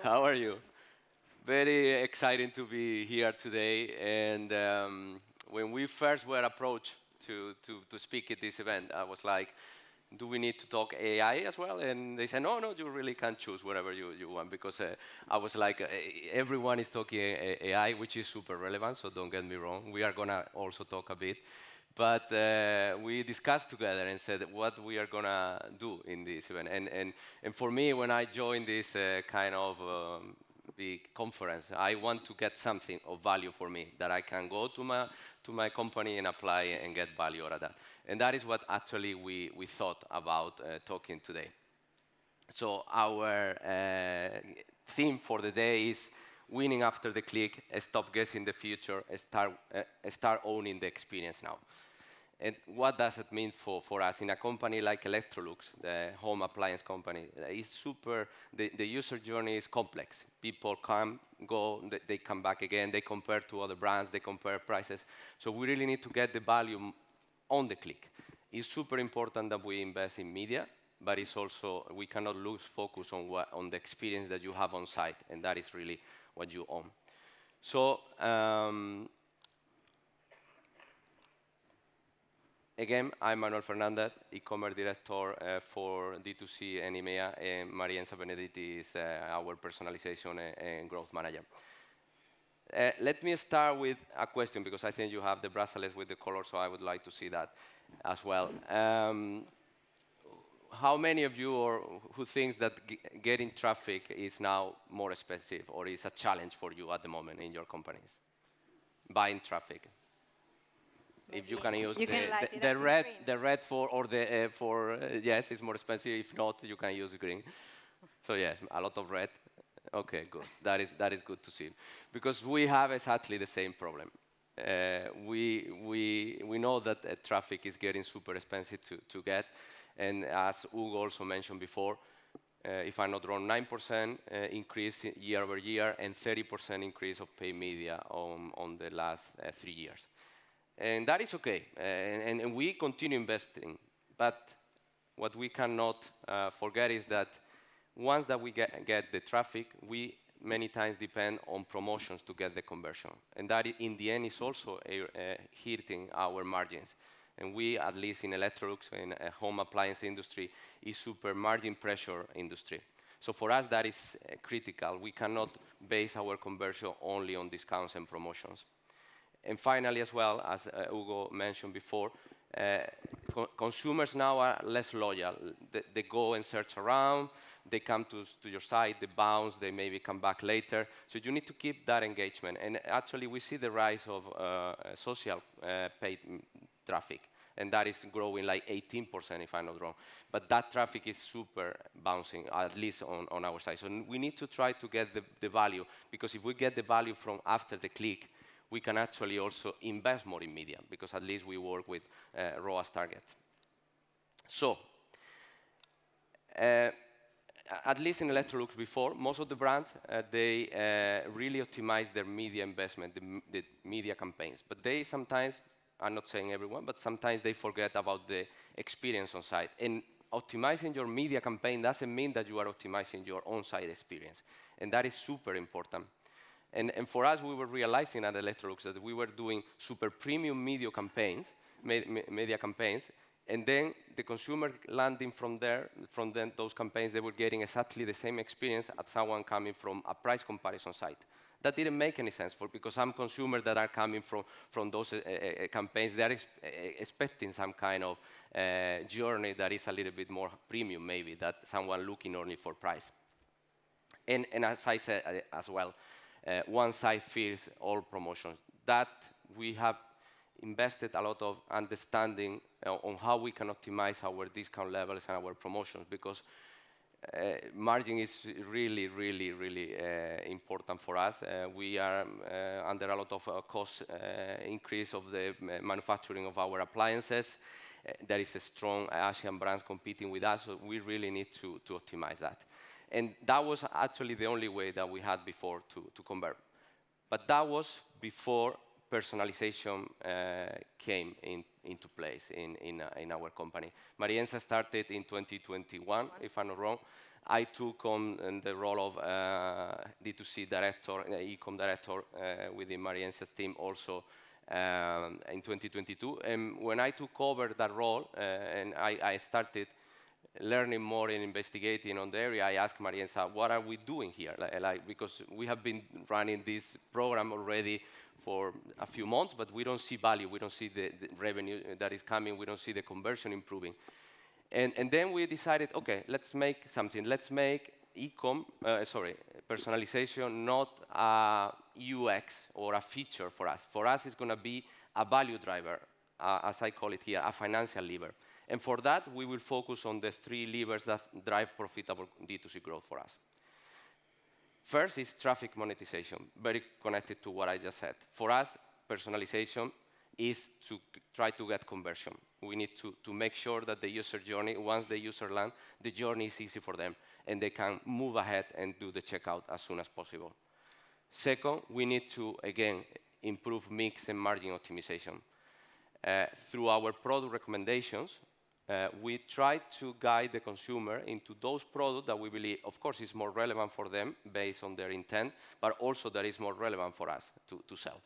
How are you? Very exciting to be here today. And when we first were approached to speak at this event, I was like, do we need to talk AI as well? And they said, no, no, you really can choose whatever you want, because I was like, everyone is talking AI, which is super relevant, so don't get me wrong. We are going to also talk a bit. But we discussed together and said what we are going to do in this event. And for me, when I joined this kind of big conference, I want to get something of value for me, that I can go to my company and apply and get value out of that. And that is what actually we thought about talking today. So our theme for the day is winning after the click, stop guessing the future, start owning the experience now. And what does it mean for us? In a company like Electrolux, the home appliance company, the user journey is complex. People come, go, they come back again, they compare to other brands, they compare prices. So we really need to get the value on the click. It's super important that we invest in media, but it's also, we cannot lose focus on the experience that you have on site, and that is really what you own. So, again, I'm Manuel Fernández, Ecommerce Director for D2C and EMEA, and Marienza Benedetti is our Personalization and Growth Manager. Let me start with a question, because I think you have the bracelets with the color, so I would like to see that as well. How many of you who thinks that getting traffic is now more expensive, or is a challenge for you at the moment in your companies? Buying traffic. Maybe if you can use the red for yes, it's more expensive. If not, you can use green. So yes, a lot of red. Okay, good. That is good to see, because we have exactly the same problem. We know that traffic is getting super expensive to get, and as Hugo also mentioned before, if I'm not wrong, 9% increase year over year, and 30% increase of paid media on the last 3 years. And that is okay, and we continue investing. But what we cannot forget is that once that we get the traffic, we many times depend on promotions to get the conversion. And that, in the end, is also hitting our margins. And we, at least in Electrolux, in a home appliance industry, is super margin pressure industry. So for us, that is critical. We cannot base our conversion only on discounts and promotions. And finally, as well, as Hugo mentioned before, consumers now are less loyal. They go and search around, they come to your site, they bounce, they maybe come back later. So you need to keep that engagement. And actually, we see the rise of social paid traffic, and that is growing like 18%, if I'm not wrong. But that traffic is super bouncing, at least on our side. So we need to try to get the value, because if we get the value from after the click, we can actually also invest more in media, because at least we work with ROAS targets. So, at least in Electrolux before, most of the brands, they really optimize their media investment, the media campaigns. But they sometimes, I'm not saying everyone, but sometimes they forget about the experience on site. And optimizing your media campaign doesn't mean that you are optimizing your on-site experience. And that is super important. And for us, we were realizing at Electrolux that we were doing super premium media campaigns, and then the consumer landing from those campaigns, they were getting exactly the same experience as someone coming from a price comparison site. That didn't make any sense, because some consumers that are coming from those campaigns, they are expecting some kind of journey that is a little bit more premium, maybe, that someone looking only for price. And as I said as well, one size fits all promotions. That we have invested a lot of understanding on how we can optimize our discount levels and our promotions, because margin is really, really, really important for us. We are under a lot of cost increase of the manufacturing of our appliances. There is a strong Asian brands competing with us, so we really need to optimize that. And that was actually the only way that we had before to convert. But that was before personalization came into place in our company. Marienza started in 2021, if I'm not wrong, I took on the role of D2C director, Ecom director within Marienza's team also in 2022. And when I took over that role and I started learning more and investigating on the area, I asked Marienza, what are we doing here? Because we have been running this program already for a few months, but we don't see value. We don't see the revenue that is coming. We don't see the conversion improving. And then we decided, okay, let's make something. Let's make personalization not a UX or a feature for us. For us, it's going to be a value driver, as I call it here, a financial lever. And for that, we will focus on the 3 levers that drive profitable D2C growth for us. First is traffic monetization, very connected to what I just said. For us, personalization is to try to get conversion. We need to make sure that the user journey, once the user lands, the journey is easy for them, and they can move ahead and do the checkout as soon as possible. Second, we need to, again, improve mix and margin optimization. Through our product recommendations, we try to guide the consumer into those products that we believe, of course, is more relevant for them based on their intent, but also that is more relevant for us to sell.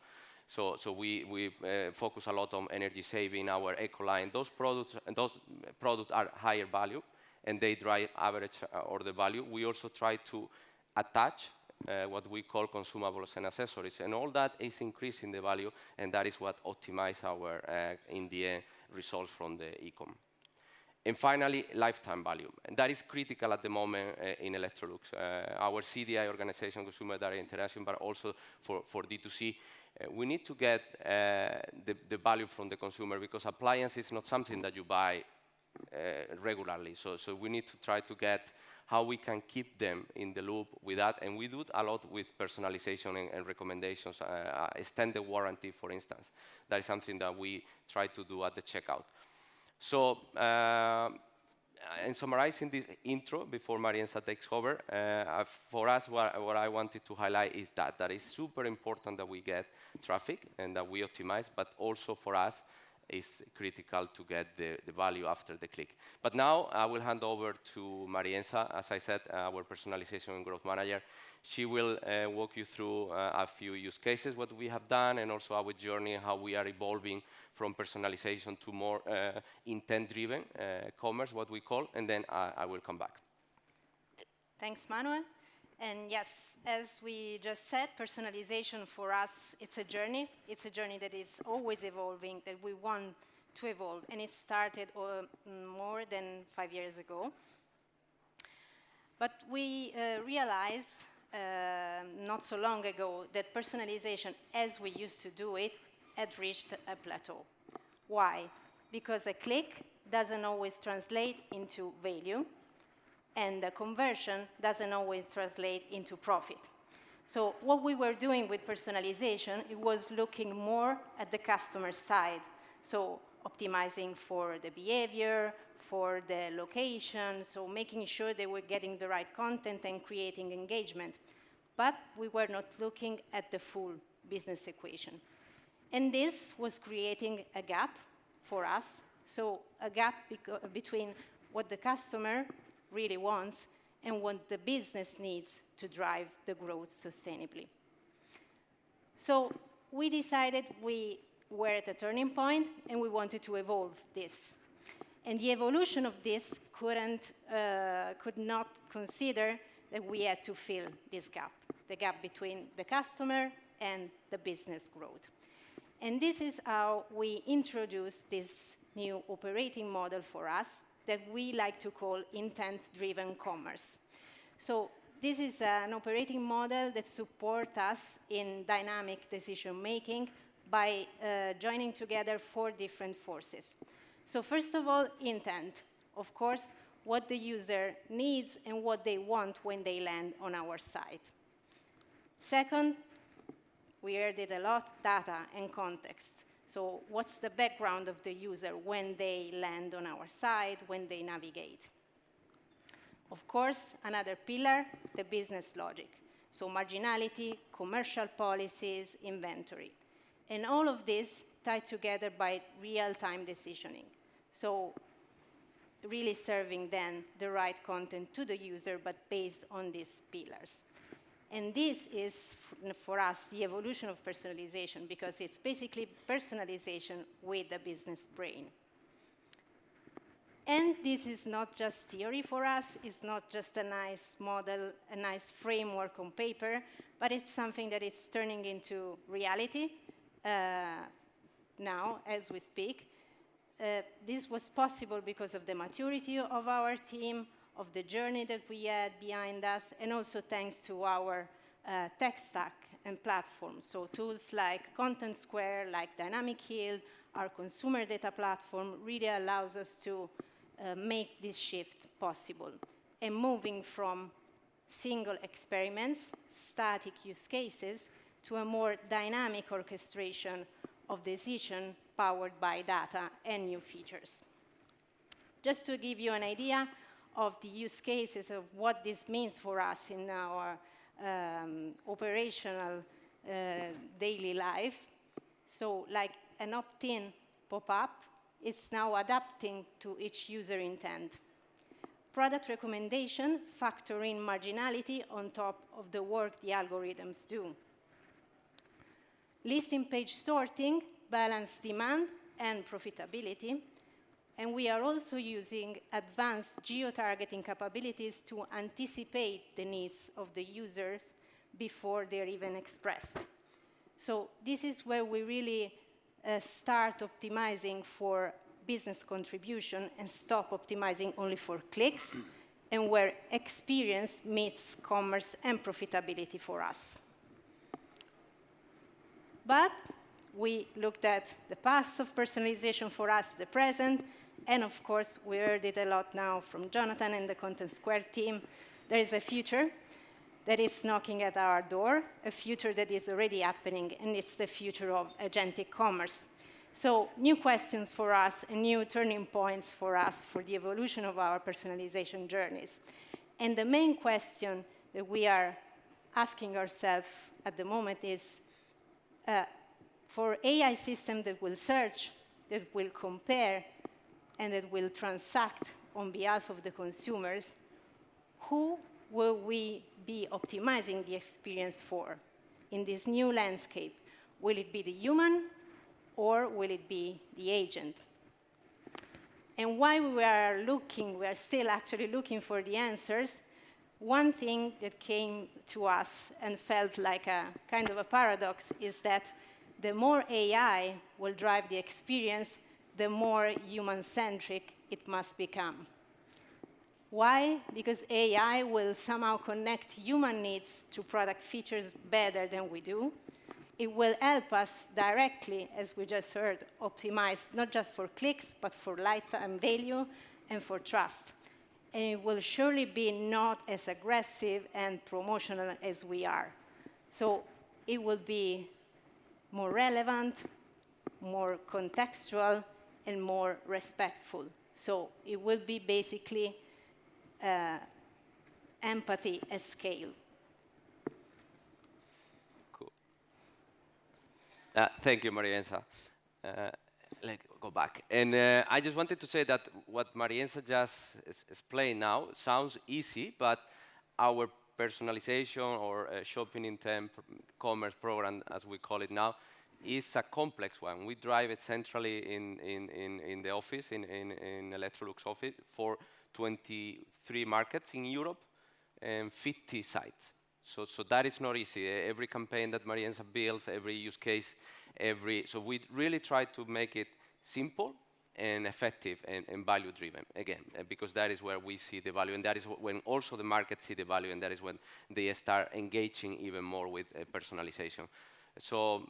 So we focus a lot on energy saving, our eco line. Those products are higher value, and they drive average order value. We also try to attach what we call consumables and accessories, and all that is increasing the value, and that is what optimizes our, in the end, results from the Ecom. And finally, lifetime value. And that is critical at the moment in Electrolux. Our CDI organization, Consumer Data Interaction, but also for D2C, we need to get the value from the consumer, because appliance is not something that you buy regularly. So we need to try to get how we can keep them in the loop with that. And we do it a lot with personalization and recommendations, extended warranty, for instance. That is something that we try to do at the checkout. So, in summarizing this intro before Marienza takes over, for us, what I wanted to highlight is that it's super important that we get traffic and that we optimize, but also for us, it's critical to get the value after the click. But now I will hand over to Marienza, as I said, our personalization and growth manager. She will walk you through a few use cases, what we have done, and also our journey, how we are evolving from personalization to more intent-driven commerce, what we call, and then I will come back. Thanks, Manuel. And yes, as we just said, personalization for us, it's a journey. It's a journey that is always evolving, that we want to evolve. And it started more than 5 years ago. But we realized not so long ago that personalization, as we used to do it, had reached a plateau. Why? Because a click doesn't always translate into value, and the conversion doesn't always translate into profit. So what we were doing with personalization, it was looking more at the customer side. So optimizing for the behavior, for the location, so making sure they were getting the right content and creating engagement. But we were not looking at the full business equation. And this was creating a gap for us, so a gap between what the customer really wants and what the business needs to drive the growth sustainably. So we decided we were at a turning point and we wanted to evolve this. And the evolution of this could not consider that we had to fill this gap, the gap between the customer and the business growth. And this is how we introduced this new operating model for us that we like to call intent-driven commerce. So this is an operating model that supports us in dynamic decision-making by joining together 4 different forces. So first of all, intent. Of course, what the user needs and what they want when they land on our site. Second, we heard it a lot, data and context. So what's the background of the user when they land on our site, when they navigate? Of course, another pillar, the business logic. So marginality, commercial policies, inventory. And all of this tied together by real-time decisioning. So really serving then the right content to the user, but based on these pillars. And this is, for us, the evolution of personalization, because it's basically personalization with the business brain. And this is not just theory for us, it's not just a nice model, a nice framework on paper, but it's something that is turning into reality now, as we speak. This was possible because of the maturity of our team, of the journey that we had behind us, and also thanks to our tech stack and platforms. So tools like Contentsquare, like Dynamic Yield, our consumer data platform really allows us to make this shift possible. And moving from single experiments, static use cases, to a more dynamic orchestration of decision powered by data and new features. Just to give you an idea of the use cases of what this means for us in our operational daily life. So like an opt-in pop-up, it's now adapting to each user intent. Product recommendation factor in marginality on top of the work the algorithms do. Listing page sorting, balance demand and profitability. And we are also using advanced geo-targeting capabilities to anticipate the needs of the users before they're even expressed. So this is where we really start optimizing for business contribution and stop optimizing only for clicks, and where experience meets commerce and profitability for us. But we looked at the past of personalization for us, the present, and of course, we heard it a lot now from Jonathan and the Contentsquare team. There is a future that is knocking at our door, a future that is already happening, and it's the future of agentic commerce. So new questions for us and new turning points for us for the evolution of our personalization journeys. And the main question that we are asking ourselves at the moment is, for AI systems that will search, that will compare, and that will transact on behalf of the consumers, who will we be optimizing the experience for in this new landscape? Will it be the human, or will it be the agent? And while we are still actually looking for the answers, one thing that came to us and felt like a kind of a paradox is that the more AI will drive the experience, the more human-centric it must become. Why? Because AI will somehow connect human needs to product features better than we do. It will help us directly, as we just heard, optimize not just for clicks, but for lifetime value and for trust. And it will surely be not as aggressive and promotional as we are. So it will be more relevant, more contextual, and more respectful. So it will be basically empathy at scale. Cool. Thank you, Marienza. Let's go back. And I just wanted to say that what Marienza just explained now sounds easy, but our personalization or shopping intent commerce program, as we call it now, is a complex one. We drive it centrally in the office, in Electrolux office, for 23 markets in Europe and 50 sites. So that is not easy. Every campaign that Marienza builds, every use case, so we really try to make it simple and effective and value-driven, again, because that is where we see the value, and that is when also the market see the value, and that is when they start engaging even more with personalization. So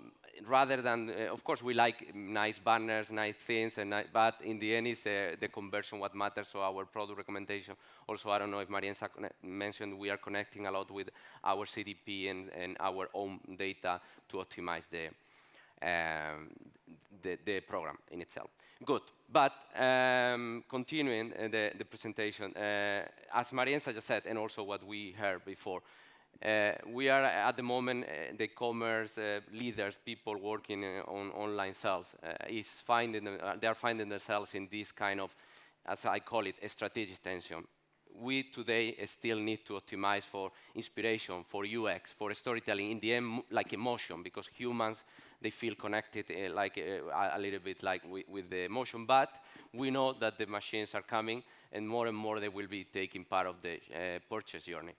rather than, of course, we like nice banners, nice things, but in the end, it's the conversion what matters. So our product recommendation. Also, I don't know if Marienza mentioned, we are connecting a lot with our CDP and our own data to optimize the program in itself. Good, but continuing the presentation, as Marienza just said, and also what we heard before, we are at the moment the commerce leaders, people working on online sales, they are finding themselves in this kind of as I call it, a strategic tension. We today still need to optimize for inspiration, for UX, for storytelling, in the end, like emotion, because humans, they feel connected a little bit like with the emotion, but we know that the machines are coming, and more they will be taking part of the purchase journey.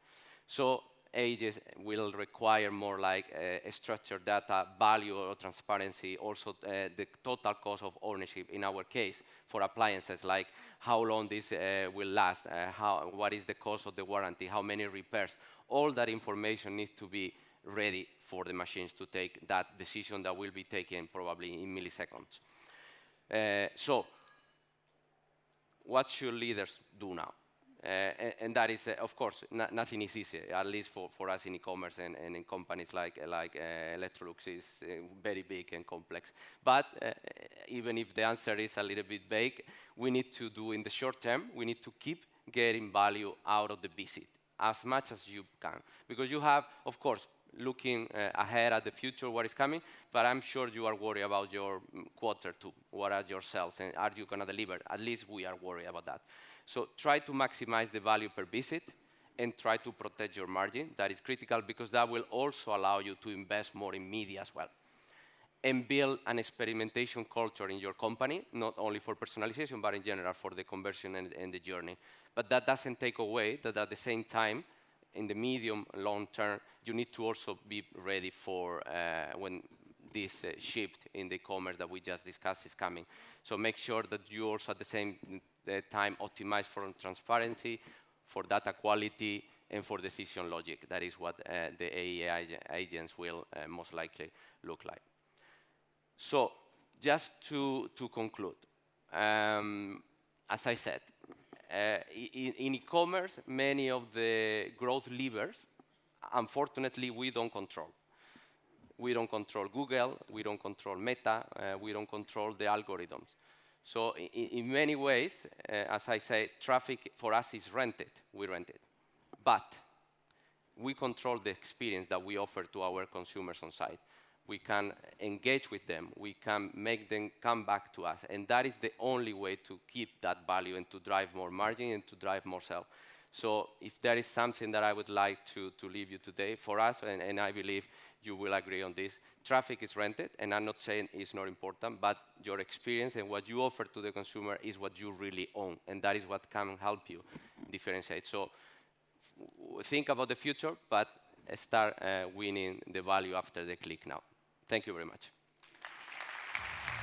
So agents will require more like structured data, value or transparency, also the total cost of ownership in our case for appliances, like how long this will last, what is the cost of the warranty, how many repairs. All that information needs to be ready for the machines to take that decision that will be taken probably in milliseconds. So what should leaders do now? And that is, of course, nothing is easy, at least for us in e-commerce and in companies like Electrolux is very big and complex. But even if the answer is a little bit vague, we need to do in the short term, we need to keep getting value out of the visit as much as you can. Because you have, of course, looking ahead at the future, what is coming, but I'm sure you are worried about your Q2. What are your sales, and are you going to deliver? At least we are worried about that. So try to maximize the value per visit and try to protect your margin. That is critical because that will also allow you to invest more in media as well. And build an experimentation culture in your company, not only for personalization, but in general for the conversion and the journey. But that doesn't take away that at the same time, in the medium, long term, you need to also be ready for when this shift in the e-commerce that we just discussed is coming. So make sure that you also at the same time optimize for transparency, for data quality, and for decision logic. That is what the AI agents will most likely look like. So just to conclude, as I said, in e-commerce, many of the growth levers, unfortunately, we don't control. We don't control Google, we don't control Meta, we don't control the algorithms. So in many ways, as I say, traffic for us is rented, we rent it. But we control the experience that we offer to our consumers on site. We can engage with them, we can make them come back to us, and that is the only way to keep that value and to drive more margin and to drive more sales. So if there is something that I would like to leave you today for us, and I believe you will agree on this, traffic is rented, and I'm not saying it's not important, but your experience and what you offer to the consumer is what you really own, and that is what can help you differentiate. So think about the future, but start winning the value after the click now. Thank you very much.